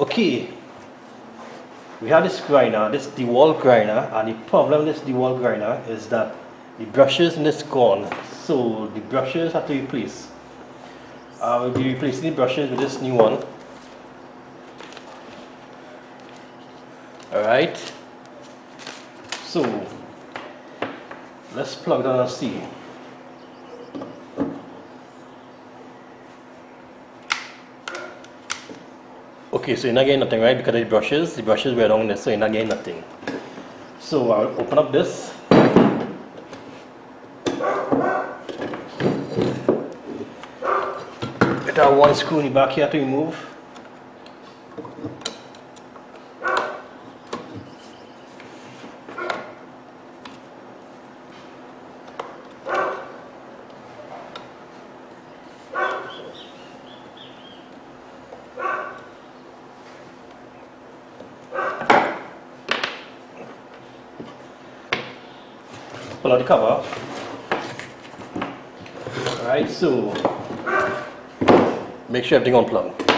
Okay, we have this grinder, this Dewalt grinder, and the problem with this Dewalt grinder is that the brushes in this gone, so the brushes have to be replaced. We'll be replacing the brushes with this new one. Alright, so let's plug down and see. Okay, so you're not getting nothing, right? Because of the brushes were down there, so you're not getting nothing. So I'll open up this. It has one screw in the back here to remove. Pull out the cover. Alright, so make sure everything unplugged.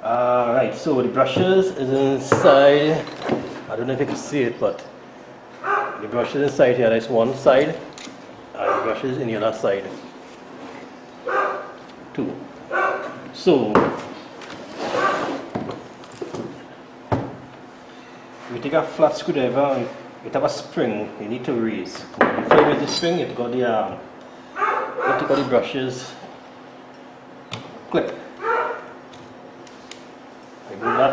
Alright, so the brushes is inside. I don't know if you can see it, but the brushes inside here. There's one side, and the brushes in the other side. Two. So we take a flat screwdriver. It have a spring you need to raise. Before you raise the spring, you take out the brushes clip. Remove that.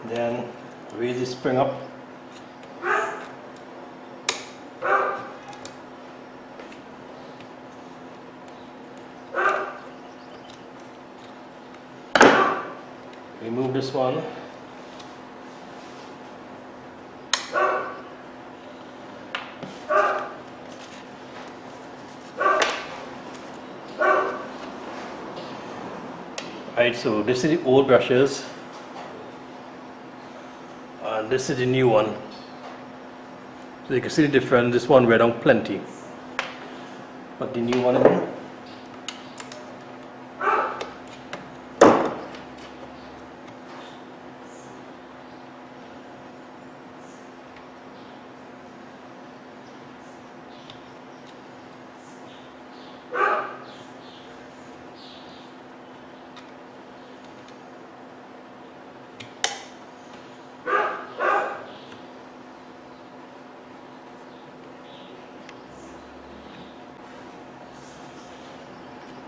Then raise the spring up. Remove this one. Right, so this is the old brushes and this is the new one. So you can see the difference. This one wear down plenty, but the new one in.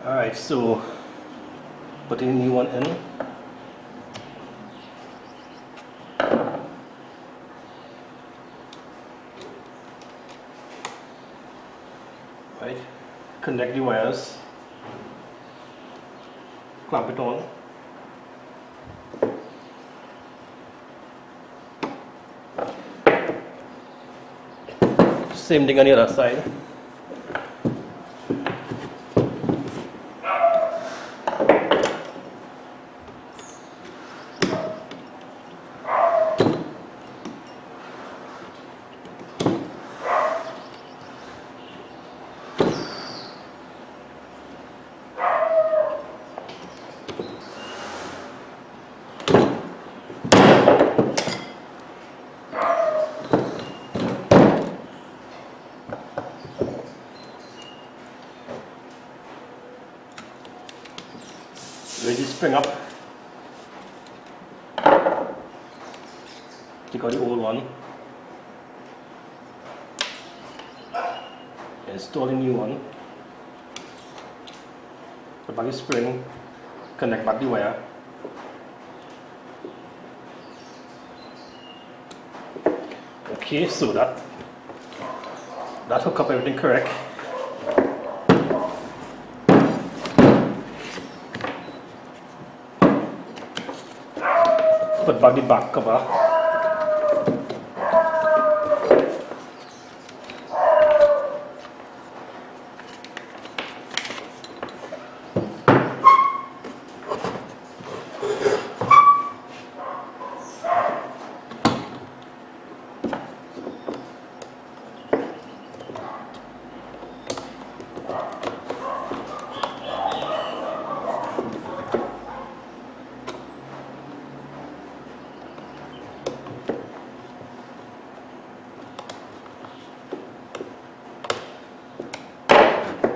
Alright, so putting the new one in. Right, connect the wires, clamp it on. Same thing on the other side. Raise the spring up. Take out the old one. Install the new one. Put back the spring. Connect back the wire. Okay, so that hook up everything correct. Put back the back cover.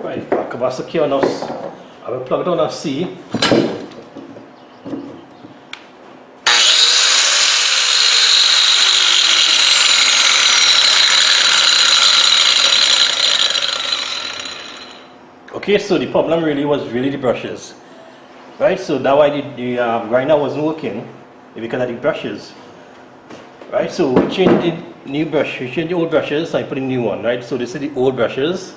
Right, capacitor on us. I will plug it on a C. Okay, so the problem really was the brushes, right? So that why the grinder wasn't working because of the brushes, right? So we changed the new brush, we changed the old brushes, and I put in new one, right? So this is the old brushes.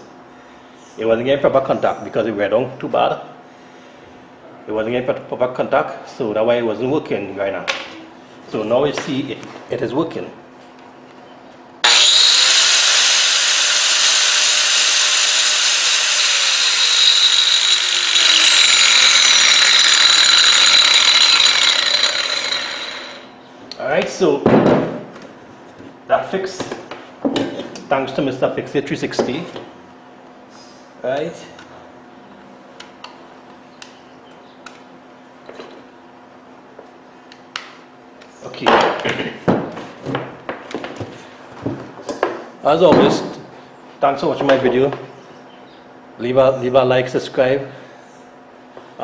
It wasn't getting proper contact because it wear down too bad. It wasn't getting proper contact, so that why it wasn't working, grinder. So now you see it is working. Alright, so that fix, thanks to Mr. Fix It 360. Right. Okay. As always, thanks for watching my video. Leave a like, subscribe,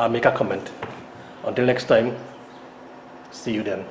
make a comment. Until next time, see you then.